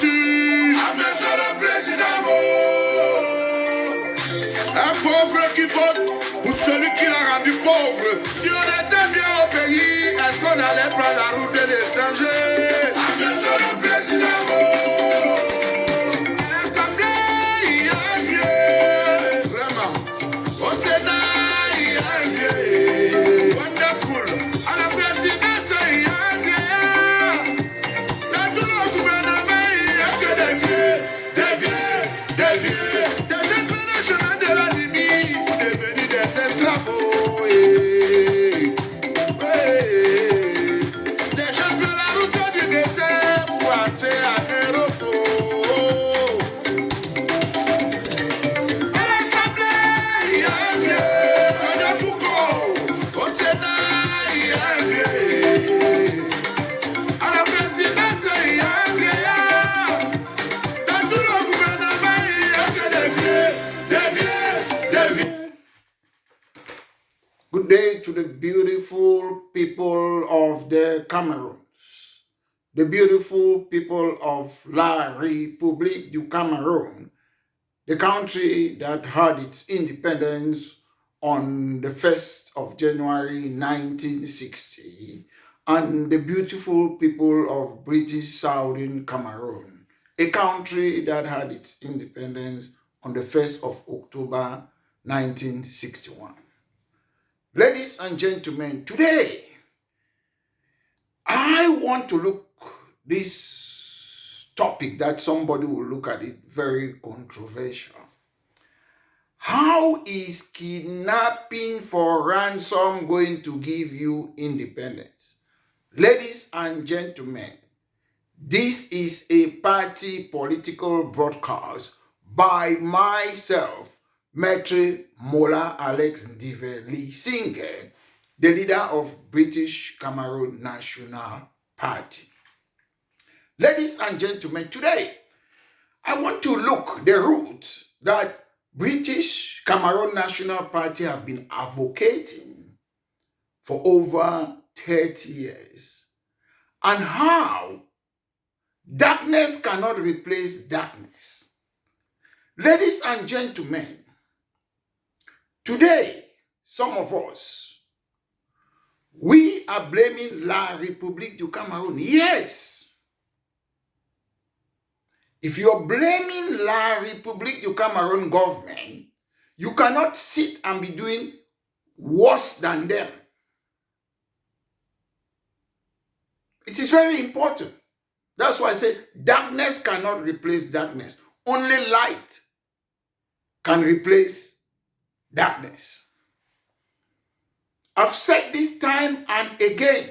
tu. Monsieur le Président. Un pauvre qui vote pour celui qui l'a rendu pauvre. Si on était bien au pays, est-ce qu'on allait prendre la route de l'étranger? Monsieur le Président. L'Assemblée, il y a un Dieu. Vraiment. Au Sénat, il y a un Dieu. Wonderful. À la présidence, il y a un Dieu. Dans tout le gouvernement, il n'y a que des vieux. Des vieux, des vieux. Des internationaux de la Libye pour devenir des esclaves. Des gens de la route du désert pour entrer en Europe. À l'Assemblée, il y a un vieux. Au Sénat, il y a un vieux. À la présidence, il y a un vieillard. Dans tout le gouvernement, il n'y a que des vieux, des vieux, des vieux. Good day to the beautiful people of the Cameroon, the beautiful people of La République du Cameroon, the country that had its independence on the 1st of January 1960, and the beautiful people of British Southern Cameroon, a country that had its independence on the 1st of October 1961. Ladies and gentlemen, today I want to look this topic that somebody will look at it very controversial. How is kidnapping for ransom going to give you independence? Ladies and gentlemen, this is a party political broadcast by myself, Maître Mola Alex Ndiveli Singer, the leader of British Cameroon National Party. Ladies and gentlemen, today I want to look the route that British Cameroon National Party have been advocating for over 30 years, and how darkness cannot replace darkness. Ladies and gentlemen, today, some of us, we are blaming La République du Cameroun. Yes. If you're blaming La République du Cameroun government, you cannot sit and be doing worse than them. It is very important. That's why I say darkness cannot replace darkness. Only light can replace darkness. I've said this time and again,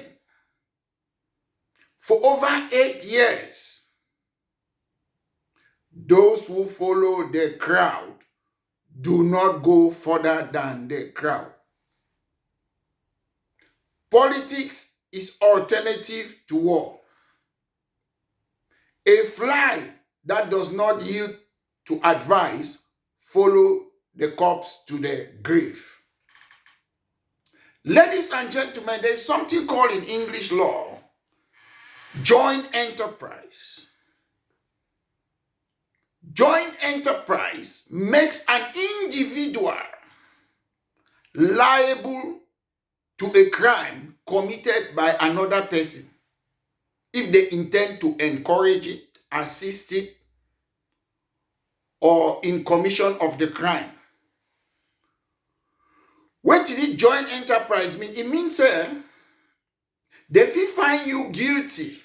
for over 8 years, those who follow the crowd do not go further than the crowd. Politics is alternative to war. A fly that does not yield to advice follow the corpse to the grave. Ladies and gentlemen, there is something called in English law joint enterprise. Joint enterprise makes an individual liable to a crime committed by another person if they intend to encourage it, assist it, or in commission of the crime. What did it joint enterprise mean? It means they fit find you guilty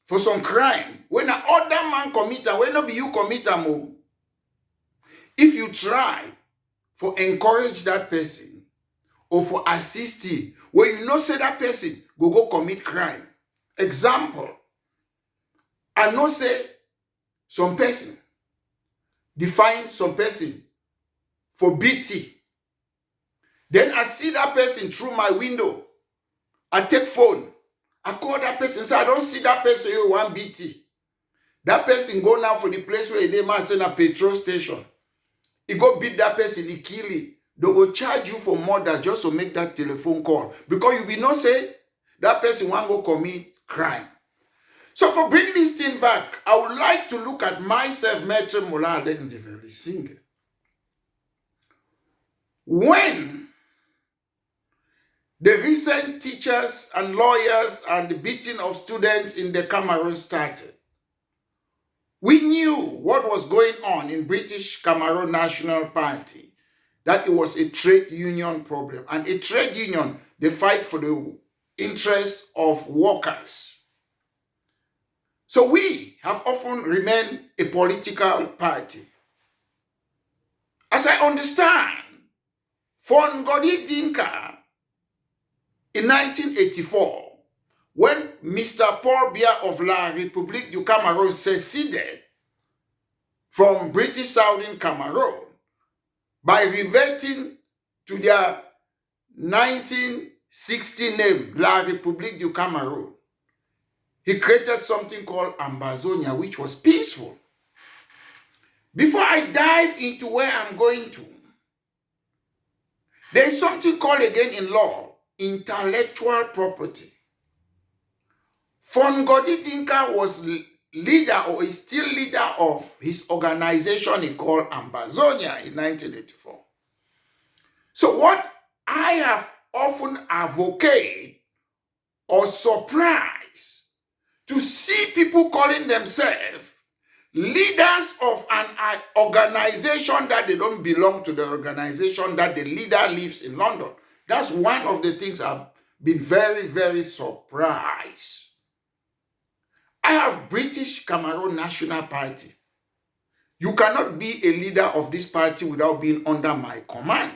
for some crime when another man commit am, when not be you commit am. If you try for encourage that person or for assist it, when you know say that person go commit crime. Example, I know say some person define some person for BT. Then I see that person through my window. I take phone. I call that person, say I don't see that person, you want BT. That person go now for the place where they man send a petrol station. He go beat that person, he kill it. They go charge you for murder just to make that telephone call. Because you will not say that person want go commit crime. So for bringing this thing back, I would like to look at myself, Maître Mola Alexandre Singer. When the recent teachers and lawyers and the beating of students in the Cameroon started, we knew what was going on in British Cameroon National Party, that it was a trade union problem. And a trade union, they fight for the interests of workers. So we have often remained a political party. As I understand, Ngodi Dinka in 1984, when Mr. Paul Biya of La République du Cameroun seceded from British Southern Cameroon by reverting to their 1960 name, La République du Cameroun, he created something called Ambazonia, which was peaceful. Before I dive into where I'm going to, there is something called again in law, intellectual property. Ngodi Dinka was leader, or is still leader, of his organization he called Ambazonia in 1984. So what I have often advocated or surprised to see people calling themselves leaders of an organization that they don't belong to, the organization that the leader lives in London. That's one of the things I've been very, very surprised. I have British Cameroon National Party. You cannot be a leader of this party without being under my command.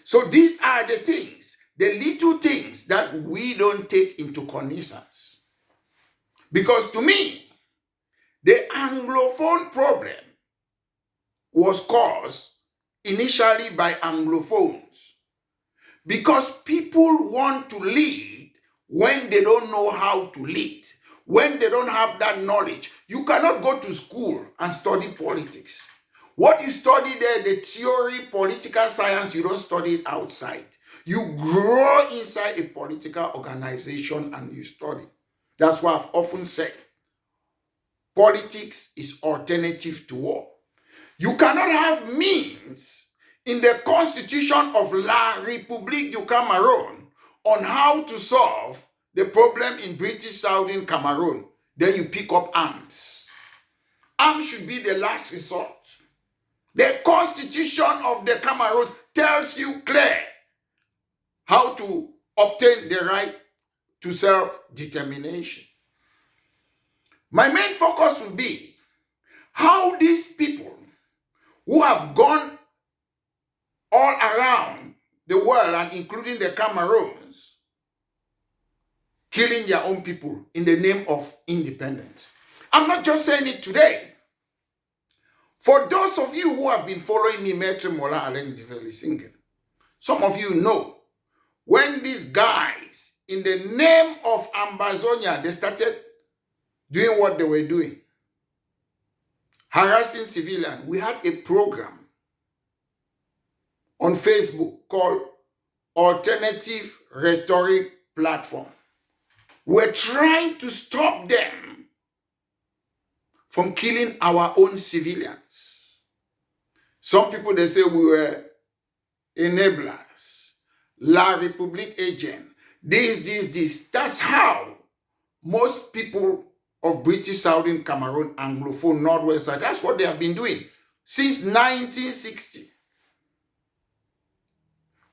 So these are the things, the little things that we don't take into cognizance. Because to me, the Anglophone problem was caused initially by Anglophones. Because people want to lead when they don't know how to lead, when they don't have that knowledge. You cannot go to school and study politics. What you study there, the theory, political science, you don't study it outside. You grow inside a political organization and you study. That's why I've often said, politics is alternative to war. You cannot have means in the constitution of La République du Cameroun on how to solve the problem in British Southern Cameroon. Then you pick up arms. Arms should be the last resort. The constitution of the Cameroon tells you clear how to obtain the right to self-determination. My main focus will be how these people who have gone all around the world and including the Cameroons, killing their own people in the name of independence. I'm not just saying it today. For those of you who have been following me, Maître Mola Alexandre Singer, some of you know when these guys, in the name of Ambazonia, they started doing what they were doing, harassing civilians. We had a program on Facebook called Alternative Rhetoric Platform. We're trying to stop them from killing our own civilians. Some people, they say we were enablers, La République agent, this. That's how most people of British Southern Cameroon, Anglophone, Northwest side, that's what they have been doing since 1960.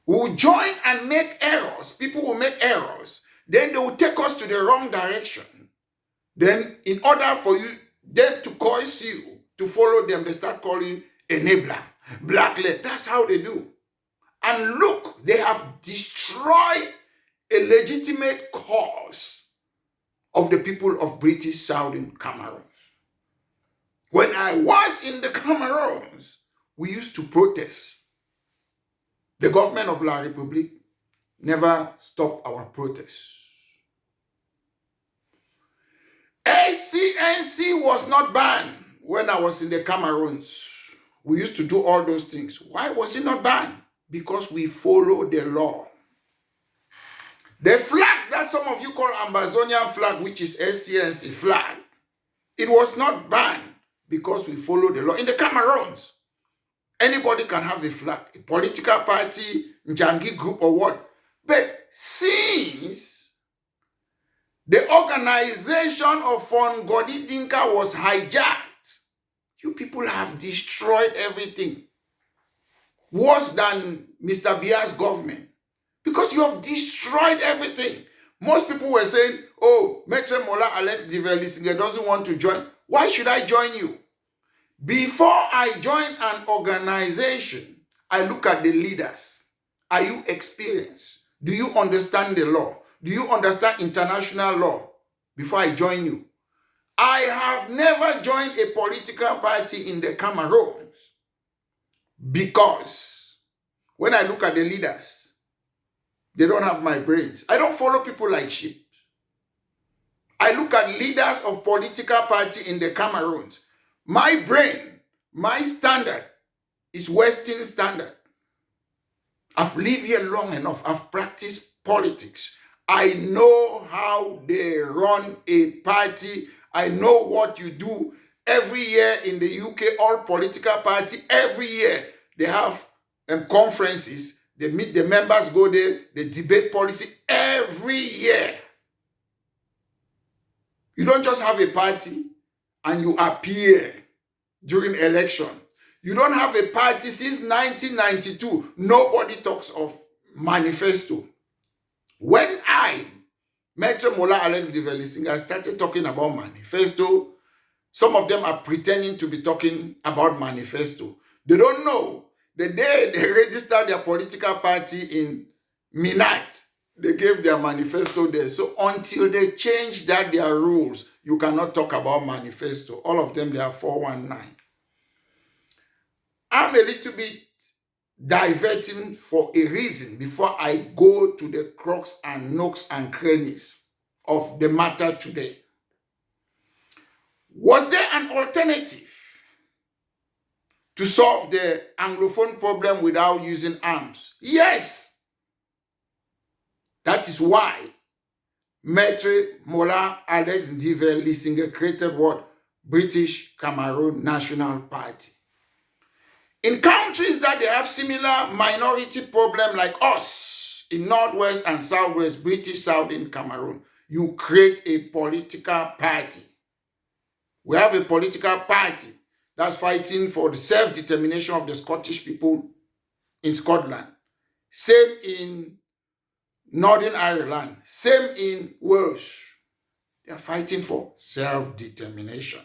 We will join and make errors. People will make errors. Then they will take us to the wrong direction. Then in order for them to coerce you to follow them, they start calling enabler, blackleg. That's how they do. And look, they have destroyed a legitimate cause of the people of British Southern Cameroon. When I was in the Cameroons, we used to protest. The government of La République never stopped our protests. ACNC was not banned when I was in the Cameroons. We used to do all those things. Why was it not banned? Because we follow the law. The flag that some of you call Ambazonian flag, which is SCNC flag, it was not banned because we follow the law. In the Cameroons, anybody can have a flag, a political party, Njangi group or what. But since the organization of Fongodi Dinka was hijacked, you people have destroyed everything. Worse than Mr. Bia's government. Because you have destroyed everything. Most people were saying, oh, Maitre Mola Alex Divelisinger doesn't want to join. Why should I join you? Before I join an organization, I look at the leaders. Are you experienced? Do you understand the law? Do you understand international law? Before I join you. I have never joined a political party in the Cameroons because when I look at the leaders, they don't have my brains. I don't follow people like sheep. I look at leaders of political party in the Cameroons. My brain, my standard is Western standard. I've lived here long enough. I've practiced politics. I know how they run a party. I know what you do. Every year in the UK, all political party, every year they have conferences. They meet the members, go there, they debate policy every year. You don't just have a party and you appear during election. You don't have a party since 1992. Nobody talks of manifesto. When I, Maitre Mola Alex Divelisinger, started talking about manifesto, some of them are pretending to be talking about manifesto. They don't know. The day they registered their political party in Minat, they gave their manifesto there. So until they change that, their rules, you cannot talk about manifesto. All of them, they are 419. I'm a little bit diverting for a reason before I go to the crux and nooks and crannies of the matter today. Was there an alternative to solve the Anglophone problem without using arms? Yes. That is why Maitre Mola Alex Divelisinger created what? British Cameroon National Party. In countries that they have similar minority problem like us, in Northwest and Southwest, British Southern Cameroon, you create a political party. We have a political party that's fighting for the self-determination of the Scottish people in Scotland. Same in Northern Ireland. Same in Wales. They are fighting for self-determination.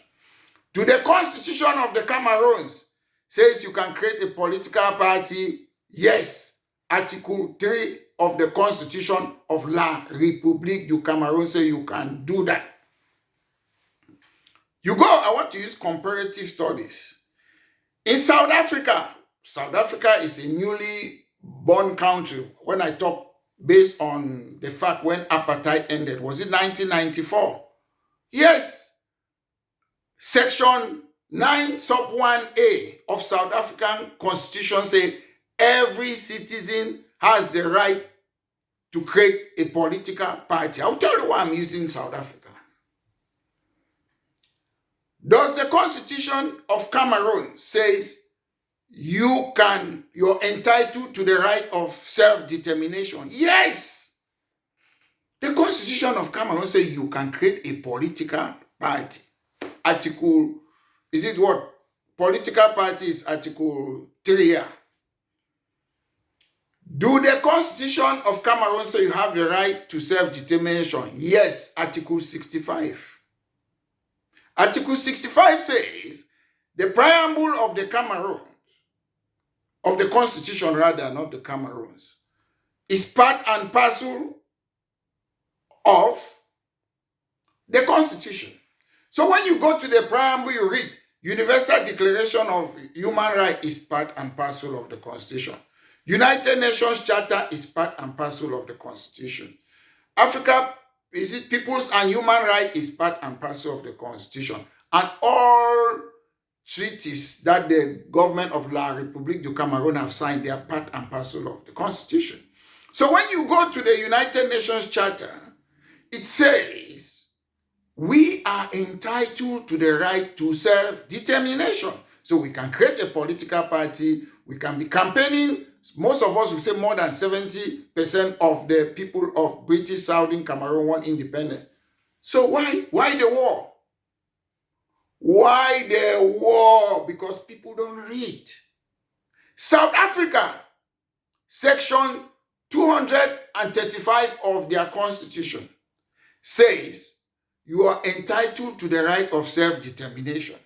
To the constitution of the Cameroons, says you can create a political party. Yes, Article 3 of the Constitution of La République du Cameroon says you can do that. You go, I want to use comparative studies. In South Africa is a newly born country. When I talk based on the fact when apartheid ended, was it 1994? Yes. Section 9 sub 1A of South African Constitution say every citizen has the right to create a political party. I'll tell you why I'm using South Africa. Does the Constitution of Cameroon says you're entitled to the right of self-determination? Yes. The Constitution of Cameroon says you can create a political party. Article, is it what? Political party is Article 3. Do the Constitution of Cameroon say you have the right to self-determination? Yes, Article 65. Article 65 says the preamble of the Cameroon, of the Constitution rather, not the Cameroons, is part and parcel of the Constitution. So when you go to the preamble, you read Universal Declaration of Human Rights is part and parcel of the Constitution. United Nations Charter is part and parcel of the Constitution. Africa, is it Peoples and Human Rights is part and parcel of the Constitution. And all treaties that the government of La République du Cameroon have signed, they are part and parcel of the Constitution. So when you go to the United Nations Charter, it says we are entitled to the right to self-determination. So we can create a political party, we can be campaigning. Most of us will say more than 70% of the people of British Southern Cameroon want independence. So why the war? Why the war? Because people don't read. South Africa, section 235 of their constitution says you are entitled to the right of self-determination.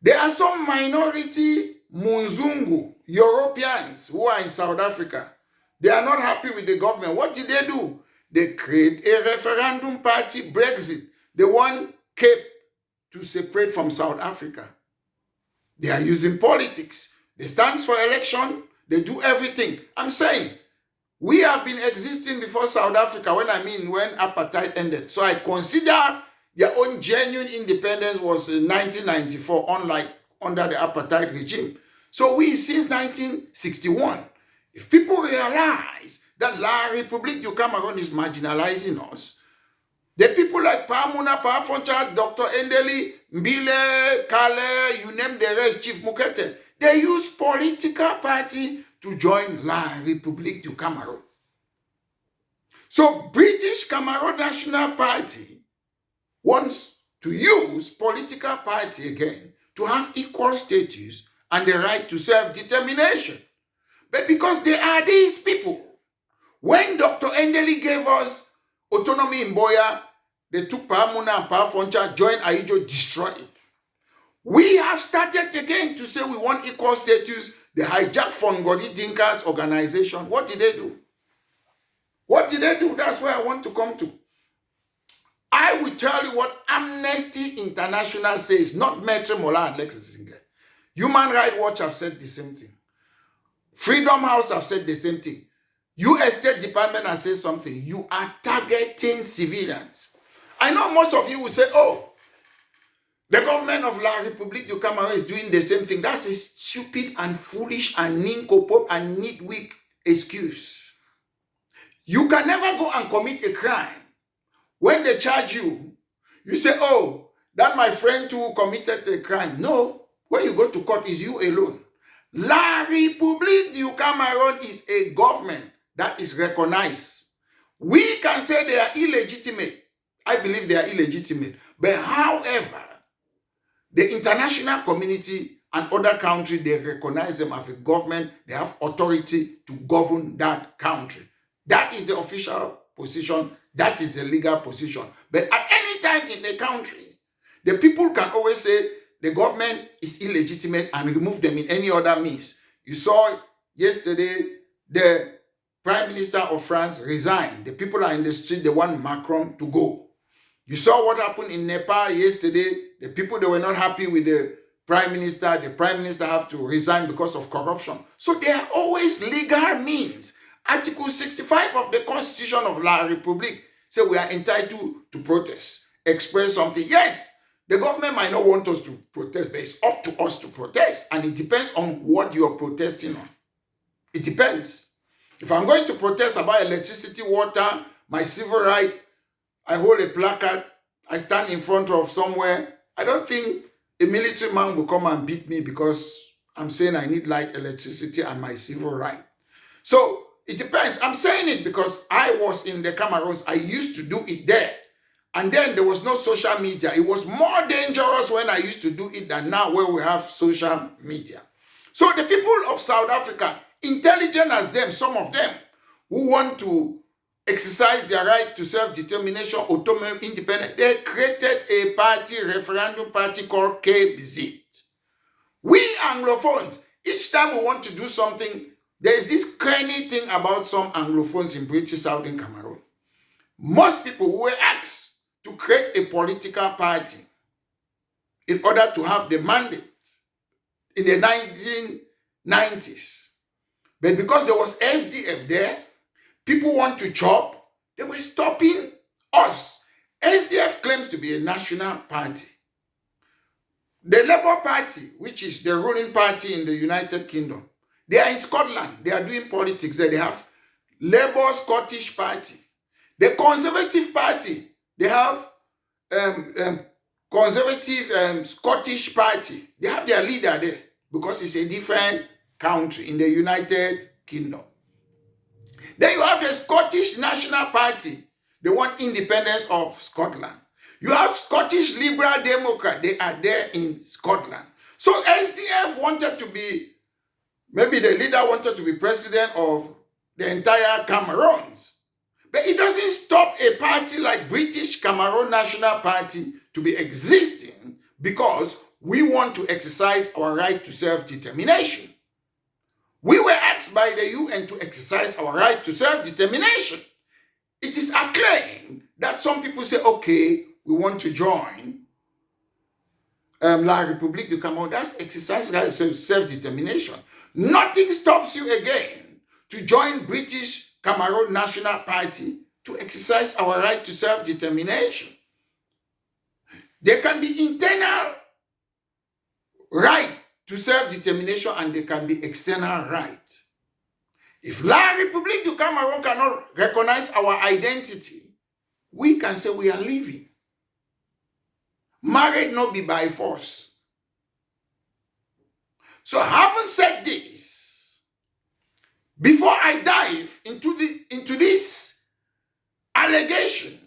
There are some minority Munzungu Europeans who are in South Africa. They are not happy with the government. What did they do? They create a referendum party, Brexit. They want Cape to separate from South Africa. They are using politics. They stand for election. They do everything. I'm saying, we have been existing before South Africa, when apartheid ended. So I consider their own genuine independence was in 1994, unlike under the apartheid regime. So we, since 1961, if people realize that La République du Cameroon is marginalizing us, the people like Pamuna, Pafoncha, Dr. Endeli, Mbile, Kale, you name the rest, Chief Mukete, they use political party to join La République du Cameroon. So British Cameroon National Party wants to use political party again to have equal status and the right to self-determination. But because they are these people, when Dr. Endeli gave us autonomy in Boya, they took Pamuna and Pafoncha, joined Aijo, destroyed it. We have started again to say we want equal status. They hijacked Fongodi Dinka's organization. What did they do? What did they do? That's where I want to come to. I will tell you what Amnesty International says, not Maitre Mola and Lexus Singer. Human Rights Watch have said the same thing. Freedom House have said the same thing. U.S. State Department has said something. You are targeting civilians. I know most of you will say, oh, the government of La République du Cameroon is doing the same thing. That's a stupid and foolish and nincompoop and nitwit excuse. You can never go and commit a crime. When they charge you, you say, oh, that my friend too committed a crime. No, when you go to court, it's you alone. La République du Cameroon is a government that is recognized. We can say they are illegitimate. I believe they are illegitimate. But however, the international community and other countries, they recognize them as a government. They have authority to govern that country. That is the official position. That is the legal position. But at any time in a country, the people can always say the government is illegitimate and remove them in any other means. You saw yesterday, the Prime Minister of France resigned. The people are in the street, they want Macron to go. You saw what happened in Nepal yesterday. The people, they were not happy with the Prime Minister. The Prime Minister have to resign because of corruption. So there are always legal means. Article 65 of the Constitution of La République says we are entitled to protest, express something. Yes, the government might not want us to protest, but it's up to us to protest. And it depends on what you are protesting on. It depends. If I'm going to protest about electricity, water, my civil right, I hold a placard, I stand in front of somewhere, I don't think a military man will come and beat me because I'm saying I need light, electricity, and my civil right. So it depends. I'm saying it because I was in the Cameroons. I used to do it there. And then there was no social media. It was more dangerous when I used to do it than now where we have social media. So the people of South Africa, intelligent as them, some of them, who want to exercise their right to self-determination, autonomy, independence, they created a party, referendum party called KBZ. We Anglophones, each time we want to do something, there is this cranny thing about some Anglophones in British Southern Cameroon. Most people were asked to create a political party in order to have the mandate in the 1990s. But because there was SDF there, people want to chop, they were stopping us. SDF claims to be a national party. The Labour Party, which is the ruling party in the United Kingdom, they are in Scotland. They are doing politics there. They have Labour Scottish Party. The Conservative Party, they have Conservative Scottish Party. They have their leader there because it's a different country in the United Kingdom. Then you have the Scottish National Party. They want independence of Scotland. You have Scottish Liberal Democrat. They are there in Scotland. So SDF wanted to be, maybe the leader wanted to be president of the entire Cameroon. But it doesn't stop a party like British Cameroon National Party to be existing because we want to exercise our right to self-determination. We were asked by the UN to exercise our right to self-determination. It is a claim that some people say, okay, we want to join La République du Cameroun. That's exercise right to self-determination. Nothing stops you again to join British Cameroon National Party to exercise our right to self-determination. There can be internal right to self-determination and there can be external right. If La République du Cameroun cannot recognize our identity, we can say we are leaving. Married not be by force. So having said this, before I dive into this allegation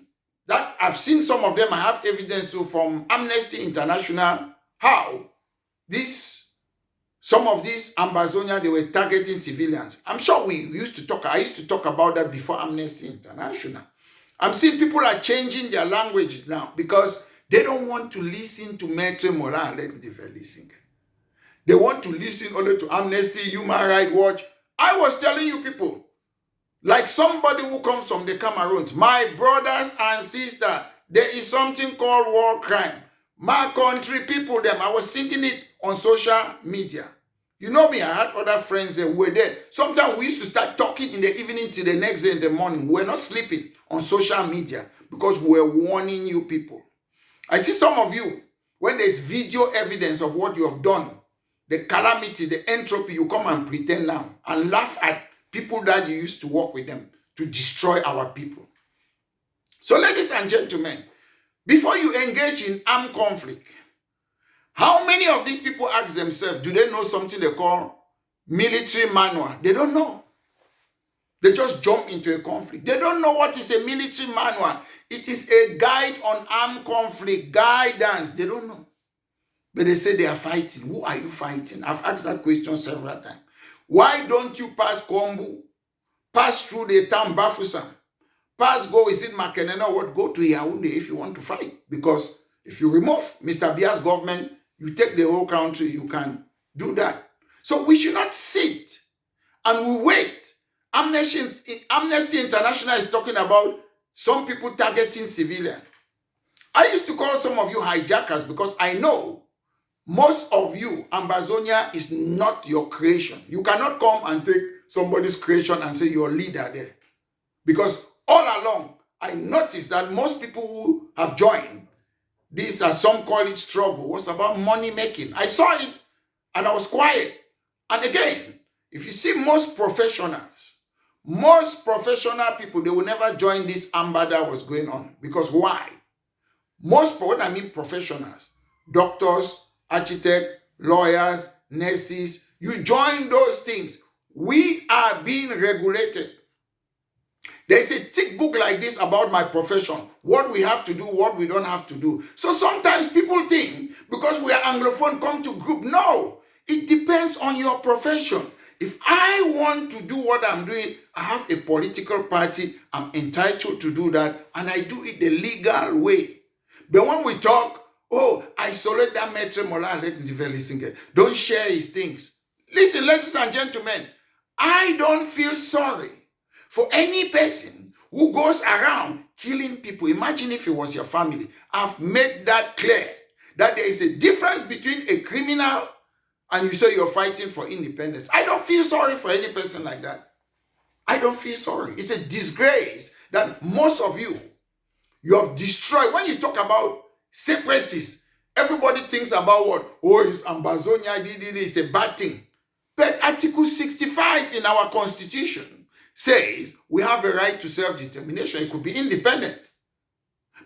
that I've seen some of them, I have evidence from Amnesty International, how some of these Ambazonia, they were targeting civilians. I'm sure I used to talk about that before Amnesty International. I'm seeing people are changing their language now because they don't want to listen to Maître Morin. They want to listen only to Amnesty, Human Rights Watch. I was telling you people, like somebody who comes from the Cameroons, my brothers and sisters, there is something called war crime. My country, people, them, I was thinking it on social media. You know me, I had other friends that were there. Sometimes we used to start talking in the evening till the next day in the morning. We're not sleeping on social media because we're warning you people. I see some of you, when there's video evidence of what you have done, the calamity, the entropy, you come and pretend now and laugh at people that you used to work with them to destroy our people. So ladies and gentlemen, before you engage in armed conflict, how many of these people ask themselves, do they know something they call military manual? They don't know. They just jump into a conflict. They don't know what is a military manual. It is a guide on armed conflict, guidance. They don't know. But they say they are fighting. Who are you fighting? I've asked that question several times. Why don't you pass Kombu? Pass through the town Bafoussam? Pass, go, is it Makenena or what? Go to Yaoundé if you want to fight. Because if you remove Mr. Bia's government, you take the whole country, you can do that. So we should not sit and we wait. Amnesty International is talking about some people targeting civilians. I used to call some of you hijackers because I know most of you, Ambazonia is not your creation. You cannot come and take somebody's creation and say you're a leader there. Because all along, I noticed that most people who have joined this, as some call it struggle, was about money making. I saw it and I was quiet. And again, if you see most professional people, they will never join this Amba that was going on. Because why? When I mean professionals, doctors, architects, lawyers, nurses, you join those things. We are being regulated. There's a tick book like this about my profession, what we have to do, what we don't have to do. So sometimes people think, because we are Anglophone, come to group. No, it depends on your profession. If I want to do what I'm doing, I have a political party, I'm entitled to do that, and I do it the legal way. But when we talk, oh, isolate that Maître Mola, listen, don't share his things. Listen, ladies and gentlemen, I don't feel sorry for any person who goes around killing people. Imagine if it was your family. I've made that clear, that there is a difference between a criminal and you say you're fighting for independence. I don't feel sorry for any person like that. I don't feel sorry. It's a disgrace that most of you have destroyed. When you talk about separatists, everybody thinks about what? Oh, it's Ambazonia, it's a bad thing. But Article 65 in our constitution says we have a right to self-determination. It could be independent.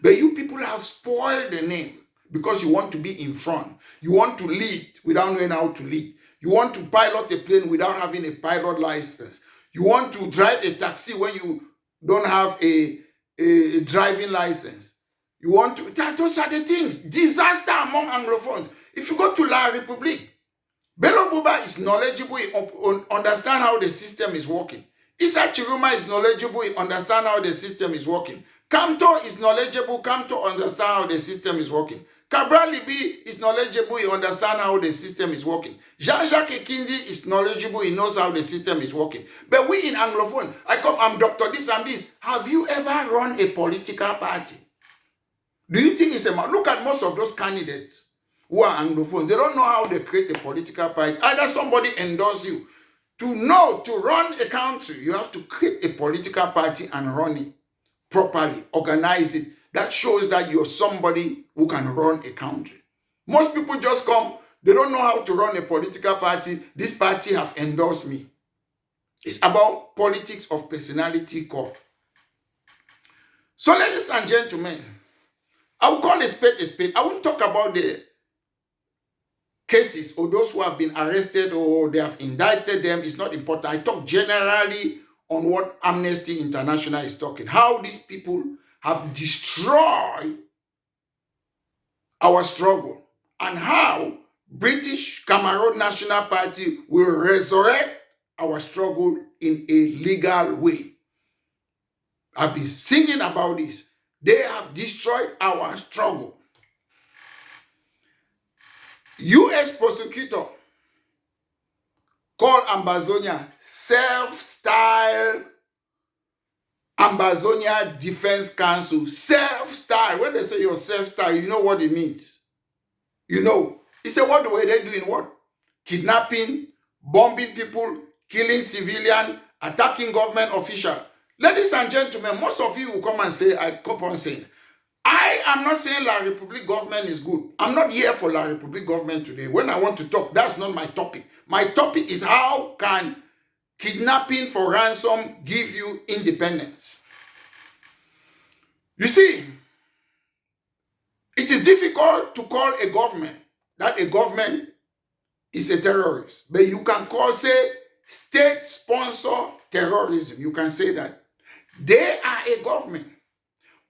But you people have spoiled the name because you want to be in front. You want to lead without knowing how to lead. You want to pilot a plane without having a pilot license. You want to drive a taxi when you don't have a driving license. You want to, those are the things. Disaster among Anglophones. If you go to La République, Bello Buba is knowledgeable, he understand how the system is working. Issa Chiruma is knowledgeable, he understand how the system is working. Kamto is knowledgeable, Kamto understand how the system is working. Cabral Libi is knowledgeable, he understand how the system is working. Jean-Jacques Ekindi is knowledgeable, he knows how the system is working. But we in Anglophone, I'm Dr. This and this. Have you ever run a political party? Do you think it's a look at most of those candidates who are Anglophone? They don't know how they create a political party. Either somebody endorse you. To run a country, you have to create a political party and run it properly, organize it. That shows that you're somebody who can run a country. Most people just come, they don't know how to run a political party. This party have endorsed me. It's about politics of personality core. So ladies and gentlemen, I will call a spade a spade. I won't talk about the cases or those who have been arrested or they have indicted them. It's not important. I talk generally on what Amnesty International is talking. How these people have destroyed our struggle and how British Cameroon National Party will resurrect our struggle in a legal way. I've been singing about this. They have destroyed our struggle. U.S. prosecutor called Ambazonia self-styled Ambazonia Defense Council. Self-style. When they say you're self-style, you know what it means. You know. He said, what were they doing? What? Kidnapping, bombing people, killing civilians, attacking government officials. Ladies and gentlemen, most of you will come and say, I keep on saying, I am not saying La République government is good. I'm not here for La République government today. When I want to talk, that's not my topic. My topic is how can kidnapping for ransom give you independence? You see, it is difficult to call a government that a government is a terrorist. But you can call, say, state-sponsored terrorism. You can say that. They are a government.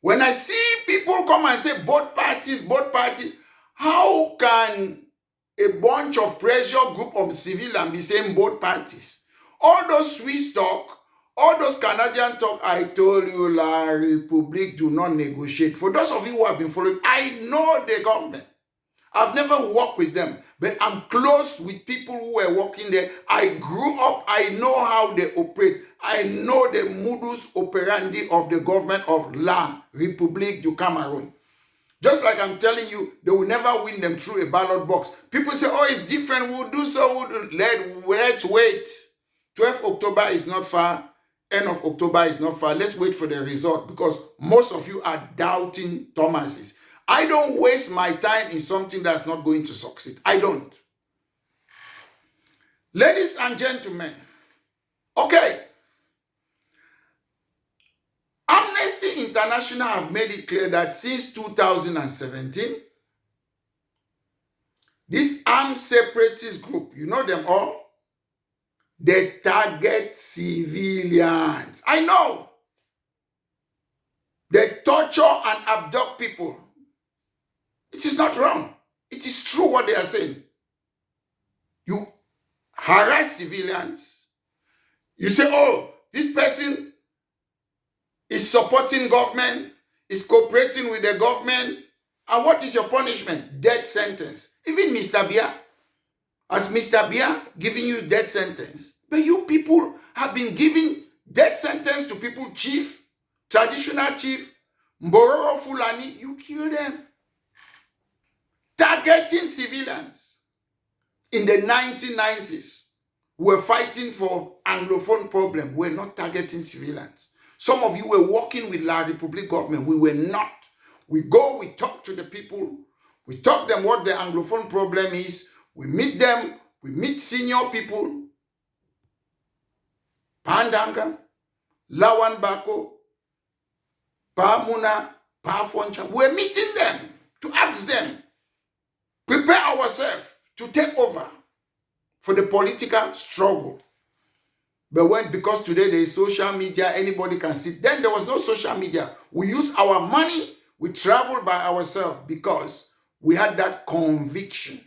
When I see people come and say both parties, how can a bunch of pressure group of civilians be saying both parties? All those Swiss talk, all those Canadian talk, I told you, La République do not negotiate. For those of you who have been following, I know the government. I've never worked with them, but I'm close with people who were working there. I grew up, I know how they operate. I know the modus operandi of the government of La République du Cameroon. Just like I'm telling you, they will never win them through a ballot box. People say, oh, it's different, we'll do so, let's wait. 12th October is not far, end of October is not far. Let's wait for the result because most of you are doubting Thomases. I don't waste my time in something that's not going to succeed. I don't. Ladies and gentlemen, okay. Amnesty International have made it clear that since 2017, this armed separatist group, you know them all, they target civilians. I know. They torture and abduct people. It is not wrong. It is true what they are saying. You harass civilians. You say, oh, this person is supporting government, is cooperating with the government. And what is your punishment? Death sentence. Even Mr. Bia, as Mr. Bia giving you death sentence. But you people have been giving death sentence to people, chief, traditional chief, Mbororo Fulani, you kill them. Targeting civilians. In the 1990s, we were fighting for Anglophone problem. We're not targeting civilians. Some of you were working with La République government. We were not. We go, we talk to the people. We talk them what the Anglophone problem is. We meet them. We meet senior people. Pandanga. Lawan Bako, Pa Muna, Pa Foncha. We're meeting them to ask them, prepare ourselves to take over for the political struggle. But because today there is social media, anybody can sit. Then there was no social media. We use our money, we travel by ourselves because we had that conviction.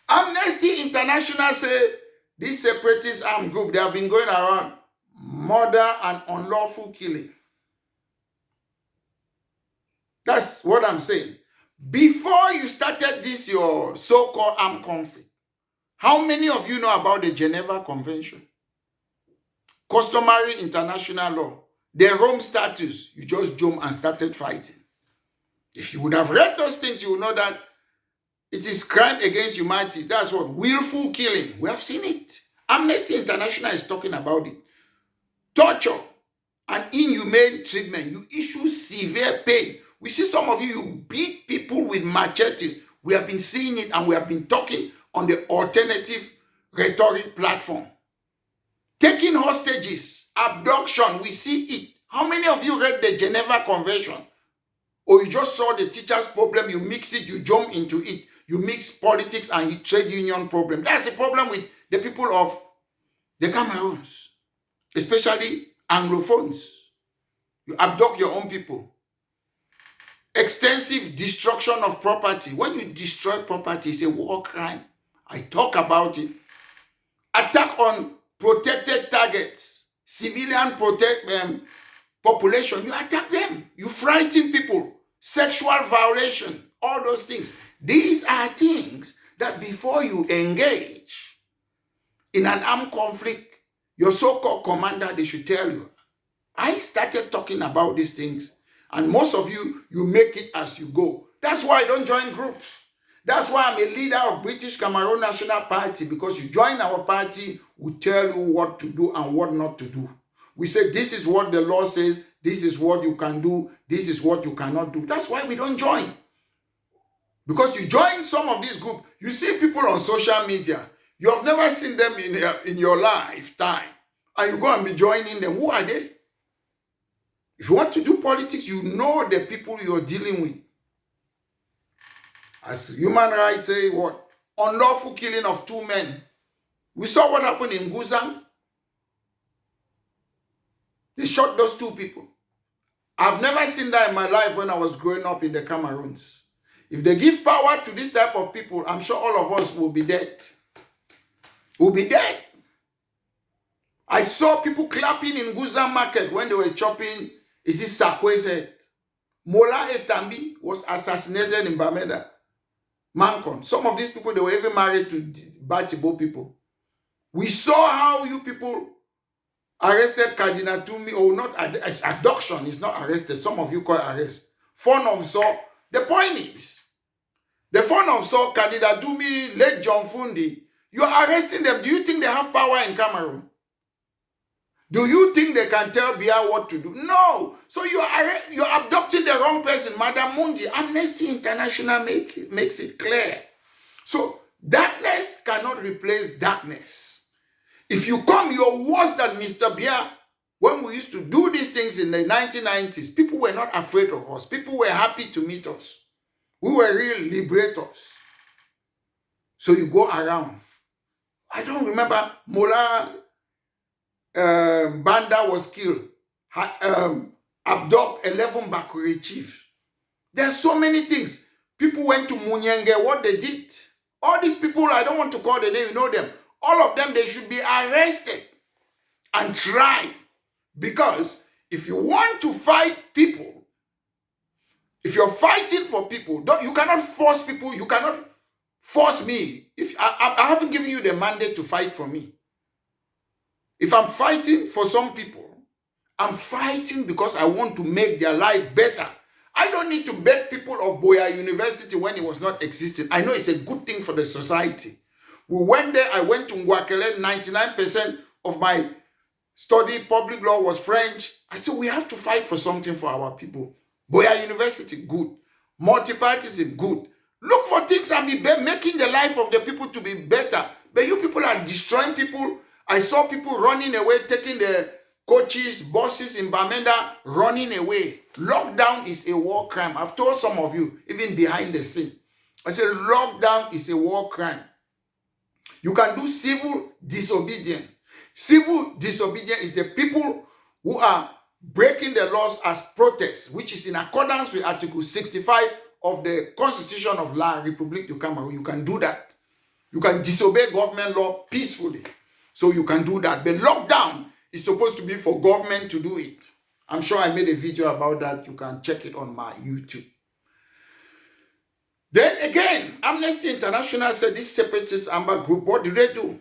Amnesty International say this separatist armed group, they have been going around murder and unlawful killing. That's what I'm saying. Before you started this, your so-called armed conflict, how many of you know about the Geneva Convention? Customary international law. The Rome Statutes, you just jumped and started fighting. If you would have read those things, you would know that it is crime against humanity. That's what, willful killing. We have seen it. Amnesty International is talking about it. Torture and inhumane treatment. You issue severe pain. We see some of you beat people with machete. We have been seeing it and we have been talking on the alternative rhetoric platform. Taking hostages, abduction, we see it. How many of you read the Geneva Convention? Or you just saw the teacher's problem, you mix it, you jump into it. You mix politics and trade union problem. That's the problem with the people of the Cameroons, especially Anglophones. You abduct your own people. Extensive destruction of property. When you destroy property, it's a war crime. I talk about it. Attack on protected targets, civilian population. You attack them. You frighten people. Sexual violation. All those things. These are things that before you engage in an armed conflict, your so-called commander, they should tell you. I started talking about these things, and most of you, you make it as you go. That's why I don't join groups. That's why I'm a leader of British Cameroon National Party, because you join our party, we tell you what to do and what not to do. We say, this is what the law says, this is what you can do, this is what you cannot do. That's why we don't join. Because you join some of these groups, you see people on social media, you have never seen them in your lifetime, and you go and be joining them. Who are they? If you want to do politics, you know the people you're dealing with. As human rights say, what? Unlawful killing of 2 men. We saw what happened in Guzang. They shot those 2 people. I've never seen that in my life when I was growing up in the Cameroons. If they give power to this type of people, I'm sure all of us will be dead. We'll be dead. I saw people clapping in Guzang market when they were chopping, is this Sakwe's head? Mola Etambi was assassinated in Bamenda. Mancon. Some of these people, they were even married to Bachibo people. We saw how you people arrested Cardinal Tumi, or not, it's abduction, it's not arrested. Some of you call arrest. Fun of Saw. The point is, the fun of Saw, Cardinal Tumi, late John Fundi, you are arresting them. Do you think they have power in Cameroon? Do you think they can tell Bia what to do? No. So you're abducting the wrong person. Madam Mundi, Amnesty International makes it clear. So darkness cannot replace darkness. If you come, you're worse than Mr. Bia. When we used to do these things in the 1990s, people were not afraid of us. People were happy to meet us. We were real liberators. So you go around. I don't remember Mola Banda was killed. Abduct 11 Bakure chiefs. There are so many things. People went to Munyenge, what they did. All these people, I don't want to call the name, you know them. All of them, they should be arrested and tried. Because if you want to fight people, if you're fighting for people, you cannot force people, you cannot force me. If I haven't given you the mandate to fight for me. If I'm fighting for some people, I'm fighting because I want to make their life better. I don't need to beg people of Boya University when it was not existing. I know it's a good thing for the society. We went there, I went to Ngwakele, 99% of my study, public law was French. I said, we have to fight for something for our people. Boya University, good. Multipartyism, good. Look for things and be making the life of the people to be better. But you people are destroying people I saw people running away, taking the coaches, buses in Bamenda, running away. Lockdown is a war crime. I've told some of you, even behind the scene. I said lockdown is a war crime. You can do civil disobedience. Civil disobedience is the people who are breaking the laws as protests, which is in accordance with Article 65 of the Constitution of La République du Cameroon. You can do that. You can disobey government law peacefully. So you can do that. But lockdown is supposed to be for government to do it. I'm sure I made a video about that. You can check it on my YouTube. Then again, Amnesty International said this separatist Amba group, what do they do?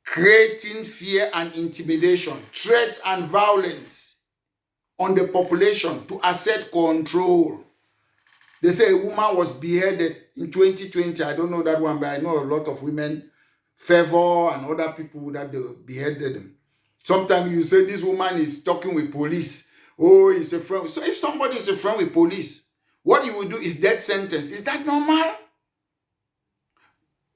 Creating fear and intimidation, threat and violence on the population to assert control. They say a woman was beheaded in 2020. I don't know that one, but I know a lot of women, Favor and other people that they beheaded them. Sometimes you say this woman is talking with police. Oh, he's a friend. So if somebody is a friend with police, what you will do is death sentence. Is that normal?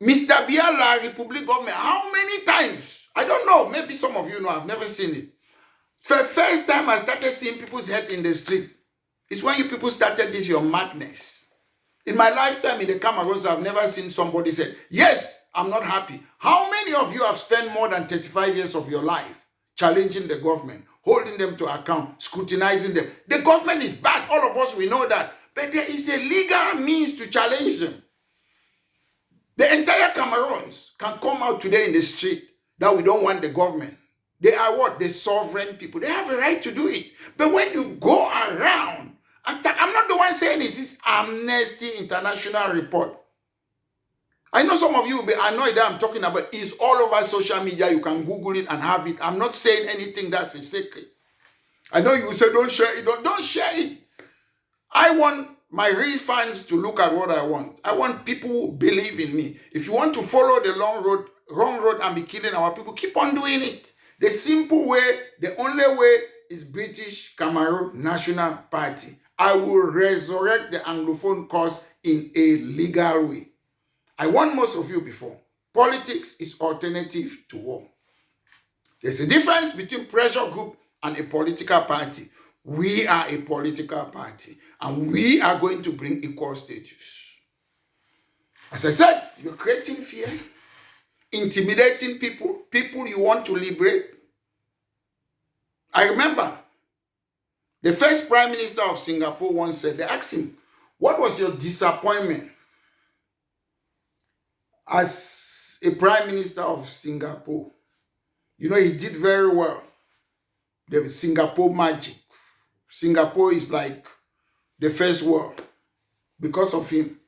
Mr. Biala, Republic government, how many times? I don't know. Maybe some of you know. I've never seen it. For the first time I started seeing people's head in the street, it's when you people started this, your madness. In my lifetime in the Cameroons, I've never seen somebody say, yes, I'm not happy. How many of you have spent more than 35 years of your life challenging the government, holding them to account, scrutinizing them? The government is bad. All of us, we know that. But there is a legal means to challenge them. The entire Cameroons can come out today in the street that we don't want the government. They are what? The sovereign people. They have a right to do it. But when you go around, I'm not the one saying this. This is Amnesty International report. I know some of you will be annoyed that I'm talking about. It's all over social media. You can Google it and have it. I'm not saying anything that's a secret. I know you will say, don't share it. Don't share it. I want my real fans to look at what I want. I want people who believe in me. If you want to follow the wrong road and be killing our people, keep on doing it. The simple way, the only way is British Cameroon National Party. I will resurrect the Anglophone cause in a legal way. I warned most of you before. Politics is alternative to war. There's a difference between pressure group and a political party. We are a political party, and we are going to bring equal status. As I said, you're creating fear, intimidating people you want to liberate. I remember the first Prime Minister of Singapore once said, they asked him, what was your disappointment as a Prime Minister of Singapore? You know, he did very well. The Singapore magic. Singapore is like the first world because of him.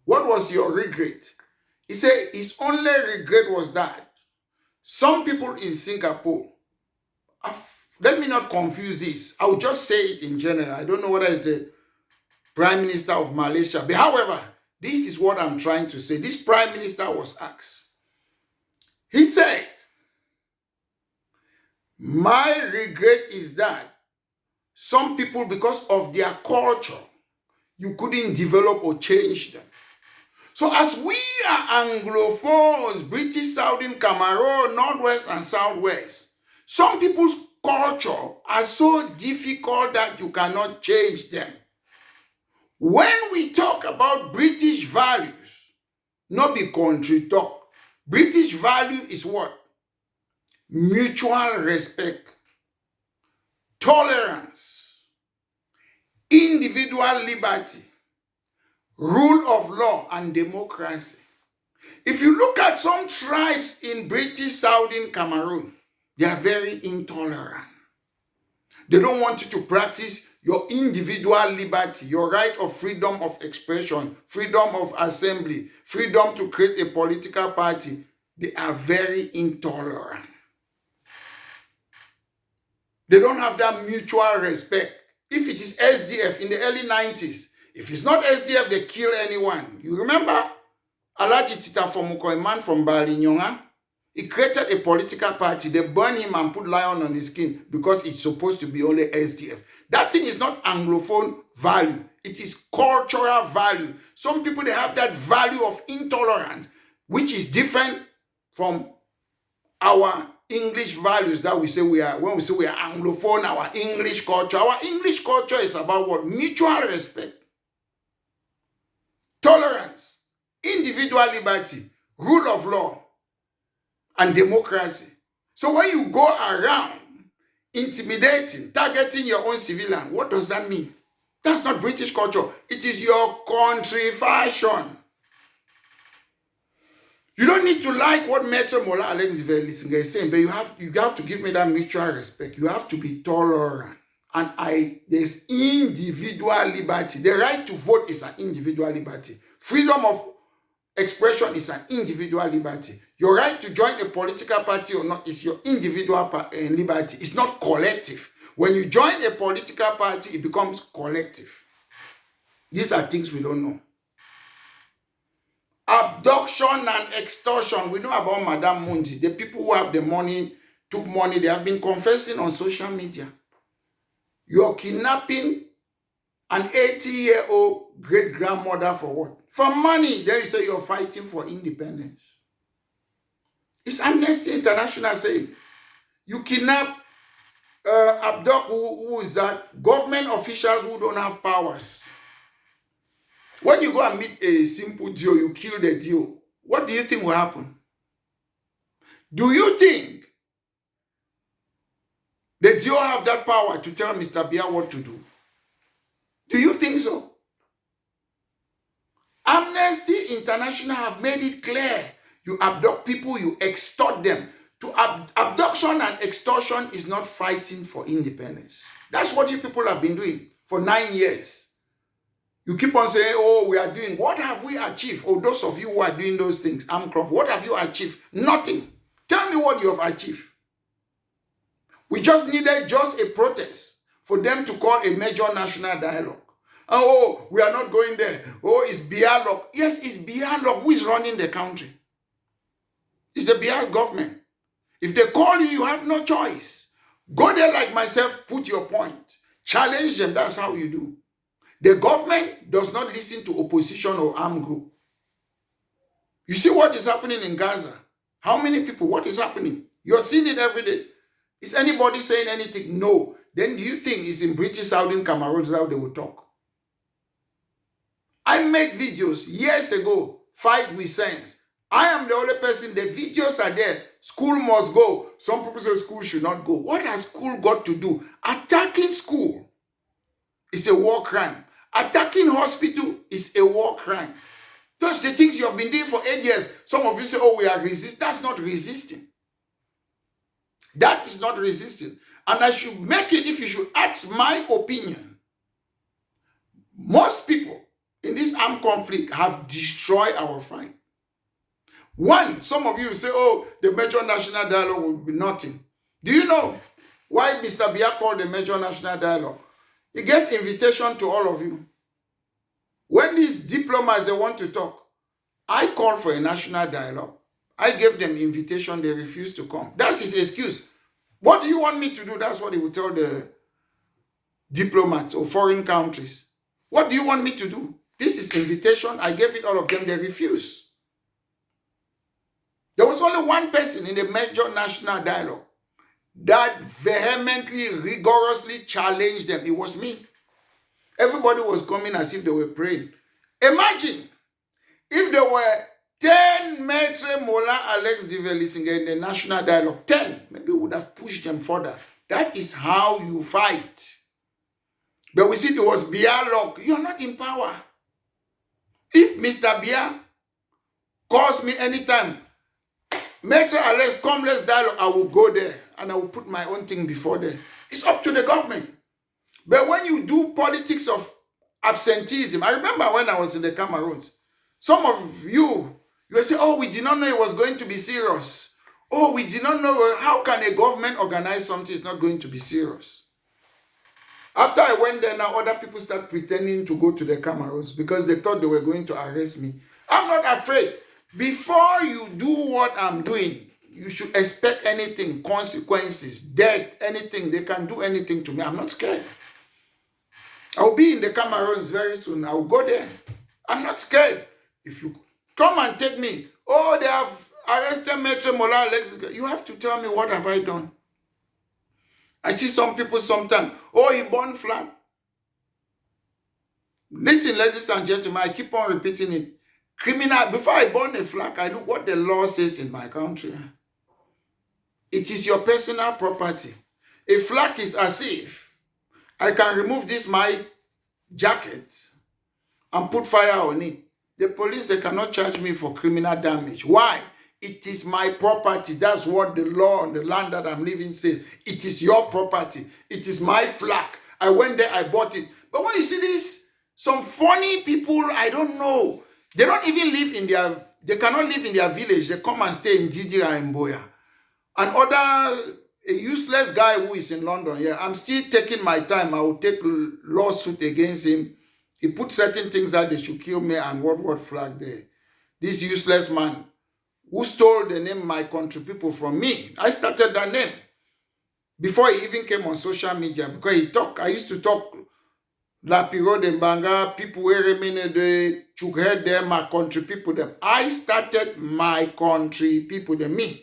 What was your regret? He said his only regret was that some people in Singapore, let me not confuse this. I will just say it in general. I don't know whether it's the Prime Minister of Malaysia. But however, this is what I'm trying to say. This Prime Minister was asked. He said, my regret is that some people, because of their culture, you couldn't develop or change them. So as we are Anglophones, British, Southern Cameroon, Northwest and Southwest, some people's culture are so difficult that you cannot change them. When we talk about British values, not be country talk. British value is what? Mutual respect, tolerance, individual liberty, rule of law, and democracy. If you look at some tribes in British Southern Cameroon, they are very intolerant. They don't want you to practice your individual liberty, your right of freedom of expression, freedom of assembly, freedom to create a political party. They are very intolerant. They don't have that mutual respect. If it is SDF in the early 90s, if it's not SDF, they kill anyone. You remember Alaji Tita Fomuko, a man from Balinyonga? He created a political party. They burned him and put lion on his skin because it's supposed to be only SDF. That thing is not Anglophone value. It is cultural value. Some people, they have that value of intolerance. which is different from our English values that we say we are, when we say we are Anglophone, our English culture. Our English culture is about what? Mutual respect, tolerance, individual liberty, rule of law, and democracy. So when you go around intimidating, targeting your own civilian, what does that mean? That's not British culture. It is your country fashion. You don't need to like what Maitre Mola Alex is saying, but you have to give me that mutual respect. You have to be tolerant. And there's individual liberty. The right to vote is an individual liberty. Freedom of expression is an individual liberty. Your right to join a political party or not is your individual liberty. It's not collective. When you join a political party, it becomes collective. These are things we don't know. Abduction and extortion. We know about Madame Mundi. The people who have the money, took money, they have been confessing on social media. You're kidnapping an 80-year-old great-grandmother for what? For money. Then you say you're fighting for independence. It's Amnesty International saying, you kidnap, abduct, who is that? Government officials who don't have powers. When you go and meet a simple Dio, you kill the Dio, what do you think will happen? Do you think the Dio have that power to tell Mr. Bia what to do? Do you think so? Amnesty International have made it clear. You abduct people, you extort them. Abduction and extortion is not fighting for independence. That's what you people have been doing for 9 years. You keep on saying, oh, we are doing, what have we achieved? Oh, those of you who are doing those things, Amcroft, what have you achieved? Nothing. Tell me what you have achieved. We just needed just a protest for them to call a major national dialogue. Oh, we are not going there. Oh, it's Bialog. Yes, it's Bialog. Who is running the country? It's the Bialog government. If they call you, you have no choice. Go there like myself, put your point. Challenge them, that's how you do. The government does not listen to opposition or armed group. You see what is happening in Gaza? How many people? What is happening? You're seeing it every day. Is anybody saying anything? No. Then do you think it's in British Southern Cameroon how they will talk? I made videos years ago, fight with sense. I am the only person, the videos are there. School must go. Some people say school should not go. What has school got to do? Attacking school is a war crime. Attacking hospital is a war crime. Those are the things you have been doing for 8 years. Some of you say, oh, we are resisting. That's not resisting. That is not resisting. And I should make it, if you should ask my opinion, most people in this armed conflict have destroyed our fight. One, some of you say, oh, the major national dialogue will be nothing. Do you know why Mr. Bia called the major national dialogue? He gave invitation to all of you. When these diplomats, they want to talk, I called for a national dialogue. I gave them invitation, they refused to come. That's his excuse. What do you want me to do? That's what he would tell the diplomats or foreign countries. What do you want me to do? This is invitation. I gave it all of them. They refused. There was only one person in the major national dialogue that vehemently, rigorously challenged them. It was me. Everybody was coming as if they were praying. Imagine if there were 10 Maitre Mola Alex Divelisinger in the national dialogue. 10. Maybe we would have pushed them further. That is how you fight. But we see it was Bialog. You are not in power. If Mr. Bia calls me anytime, Maitre Alex, come, let's dialogue, I will go there and I will put my own thing before there. It's up to the government. But when you do politics of absenteeism, I remember when I was in the Cameroon, some of you will say, oh, we did not know it was going to be serious. Oh, we did not know, how can a government organize something that's not going to be serious? After I went there, now other people start pretending to go to the Cameroons because they thought they were going to arrest me. I'm not afraid. Before you do what I'm doing, you should expect anything, consequences, death, anything. They can do anything to me. I'm not scared. I'll be in the Cameroons very soon. I'll go there. I'm not scared. If you come and take me, Oh, they have arrested Metro Mola Alexis. You have to tell me, what have I done? I see some people sometimes, oh, he burned flag. Listen, ladies and gentlemen, I keep on repeating it. Criminal, before I burn a flag, I look what the law says in my country. It is your personal property. A flag is as if I can remove this my jacket and put fire on it. The police, they cannot charge me for criminal damage. Why? It is my property. That's what the law on the land that I'm living says. It is your property. It is my flag. I went there, I bought it. But when you see this, some funny people, I don't know. They don't even live in their, they cannot live in their village. They come and stay in Didira and Boya. And a useless guy who is in London, yeah, I'm still taking my time. I will take lawsuit against him. He put certain things that they should kill me and what flag there. This useless man who stole the name My Country People from me. I started that name before he even came on social media, because he talk. I used to talk La Piro de Banga, people who remain the Chukhead them, My Country People them. I started My Country People them, me.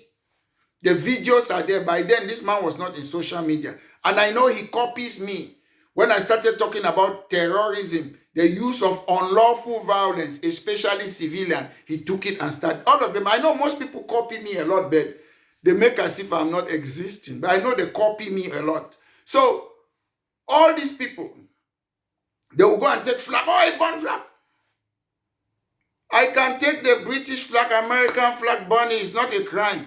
The videos are there. By then, this man was not in social media. And I know he copies me. When I started talking about terrorism, the use of unlawful violence, especially civilian, he took it and started. All of them, I know most people copy me a lot, but they make as if I'm not existing. But I know they copy me a lot. So, all these people, they will go and take flag. Oh, I burn flag. I can take the British flag, American flag, burning. It's not a crime.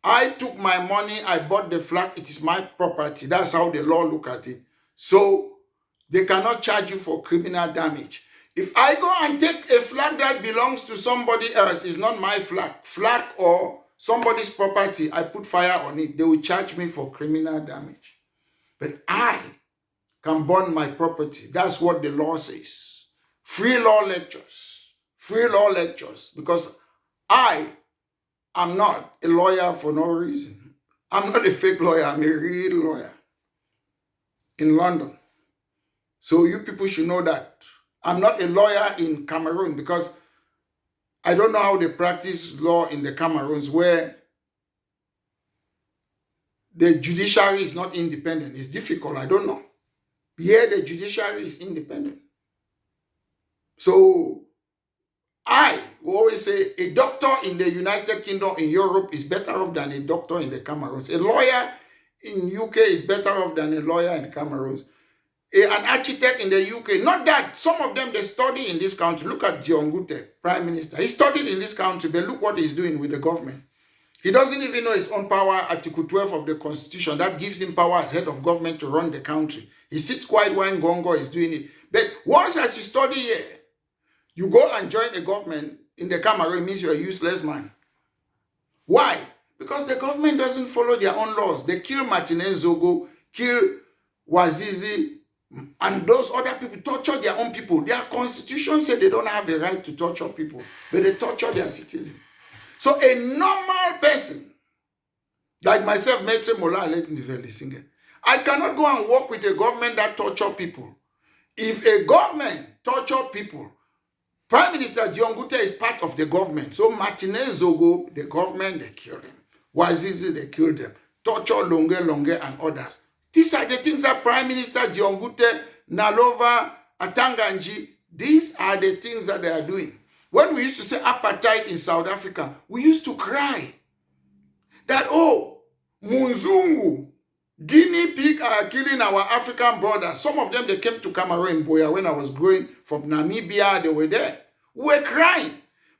I took my money, I bought the flag, it is my property. That's how the law look at it. So, they cannot charge you for criminal damage. If I go and take a flag that belongs to somebody else, it's not my flag or somebody's property, I put fire on it, they will charge me for criminal damage. But I can burn my property. That's what the law says. Free law lectures. Free law lectures. Because I am not a lawyer for no reason. I'm not a fake lawyer. I'm a real lawyer in London. So you people should know that. I'm not a lawyer in Cameroon, because I don't know how they practice law in the Cameroons, where the judiciary is not independent. It's difficult. I don't know. Here the judiciary is independent. So I will always say a doctor in the United Kingdom, in Europe, is better off than a doctor in the Cameroons. A lawyer in UK is better off than a lawyer in the Cameroons. An architect in the UK, not that, some of them, they study in this country. Look at John Gute, Prime Minister. He studied in this country, but look what he's doing with the government. He doesn't even know his own power, Article 12 of the Constitution, that gives him power as head of government to run the country. He sits quiet when Gongo is doing it. But once as you study here, you go and join a government in the Cameroon, means you're a useless man. Why? Because the government doesn't follow their own laws. They kill Martinez Zogo, kill Wazizi, and those other people torture their own people. Their constitution said they don't have the right to torture people, but they torture their citizens. So a normal person, like myself, Maitre Mola, I cannot go and work with a government that torture people. If a government torture people, Prime Minister John Gute is part of the government. So Martinez Zogo, the government, they killed him. Wazizi, they killed them. Torture Longe and others. These are the things that Prime Minister John Gute, Nalova, Atanganji, these are the things that they are doing. When we used to say apartheid in South Africa, we used to cry that, oh, Munzungu, guinea pig are killing our African brothers. Some of them, they came to Cameroon, Boya, when I was growing from Namibia, they were there. We were crying.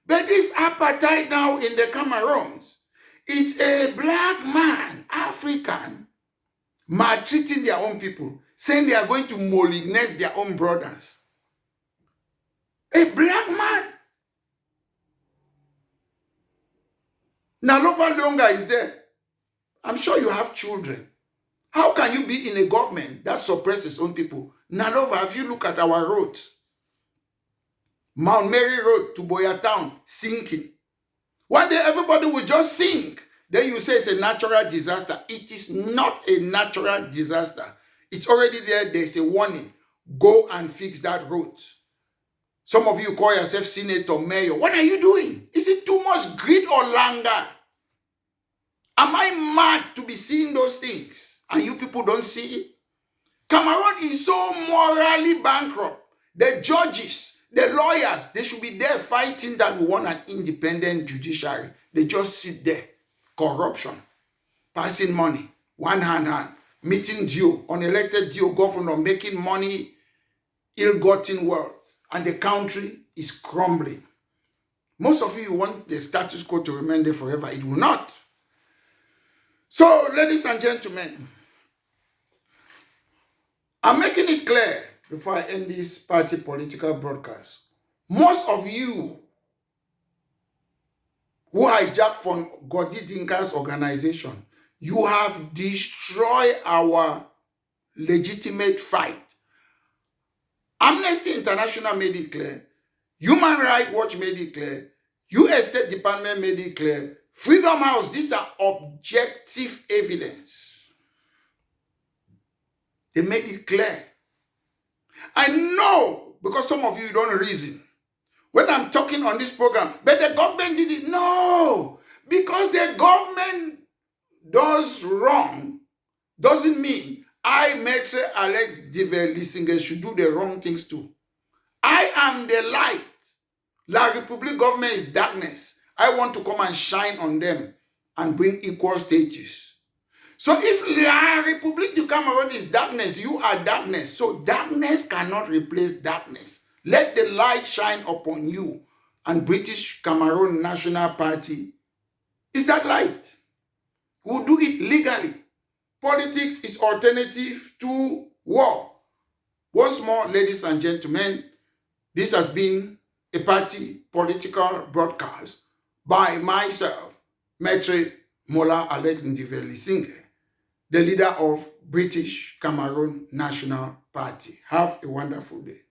But this apartheid now in the Cameroons, it's a black man, African, maltreating their own people, saying they are going to molinize their own brothers. A black man. Nalova Longa is there. I'm sure you have children. How can you be in a government that suppresses its own people? Nalova, if you look at our roads, Mount Mary Road to Boya Town, sinking. One day everybody will just sink. Then you say it's a natural disaster. It is not a natural disaster. It's already there. There's a warning. Go and fix that road. Some of you call yourself senator, mayor. What are you doing? Is it too much greed or languor? Am I mad to be seeing those things and you people don't see it? Cameroon is so morally bankrupt. The judges, the lawyers, they should be there fighting that we want an independent judiciary. They just sit there. Corruption, passing money, one hand, meeting Dio, unelected Dio governor, making money, ill-gotten wealth, and the country is crumbling. Most of you want the status quo to remain there forever. It will not. So, ladies and gentlemen, I'm making it clear before I end this party political broadcast. Most of you who hijacked from Godi Dinka's organization, you have destroyed our legitimate fight. Amnesty International made it clear. Human Rights Watch made it clear. U.S. State Department made it clear. Freedom House, these are objective evidence. They made it clear. I know, because some of you don't reason. When I'm talking on this program, but the government did it. No, because the government does wrong doesn't mean I, Maitre Alex Diver-Lissinger, should do the wrong things too. I am the light. La Republic government is darkness. I want to come and shine on them and bring equal status. So if La Republique du Cameroon is darkness, you are darkness. So darkness cannot replace darkness. Let the light shine upon you. And British Cameroon National Party is that light. We'll do it legally. Politics is alternative to war. Once more, ladies and gentlemen, this has been a party political broadcast by myself, Maitre Mola Alex Diver-Lissinger, the leader of British Cameroon National Party. Have a wonderful day.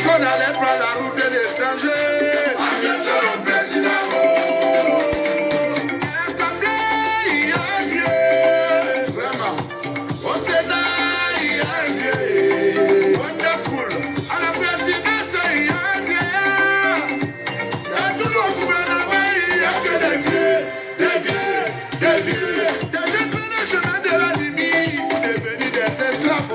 On allait prendre la route de l'étranger. Anglophone président. L'Assemblée, il y a Dieu. Vraiment. Au Sénat, il y a Dieu. Wonderful. À la présidence, il y a Dieu. Dans tout le gouvernement, il n'y a que des vieux. Des vieux. Des vieux. Des jeunes prennent le chemin de la limite pour devenir des esclaves.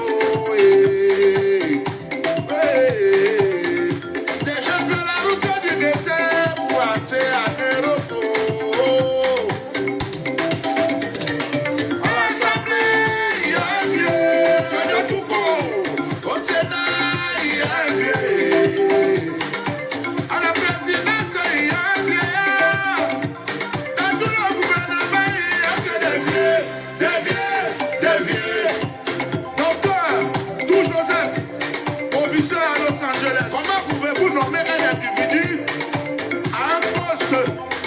Comment pouvez-vous nommer un individu à un poste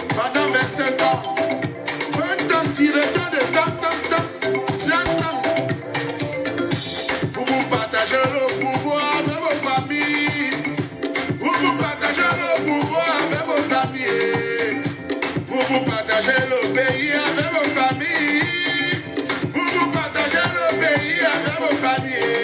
pendant 25 ans, 20 ans, directeur de temps, 30 ans, vous partagez le pouvoir avec vos familles, vous partagez le pouvoir avec vos amis, vous partagez le pays avec vos familles, vous partagez le pays avec vos familles.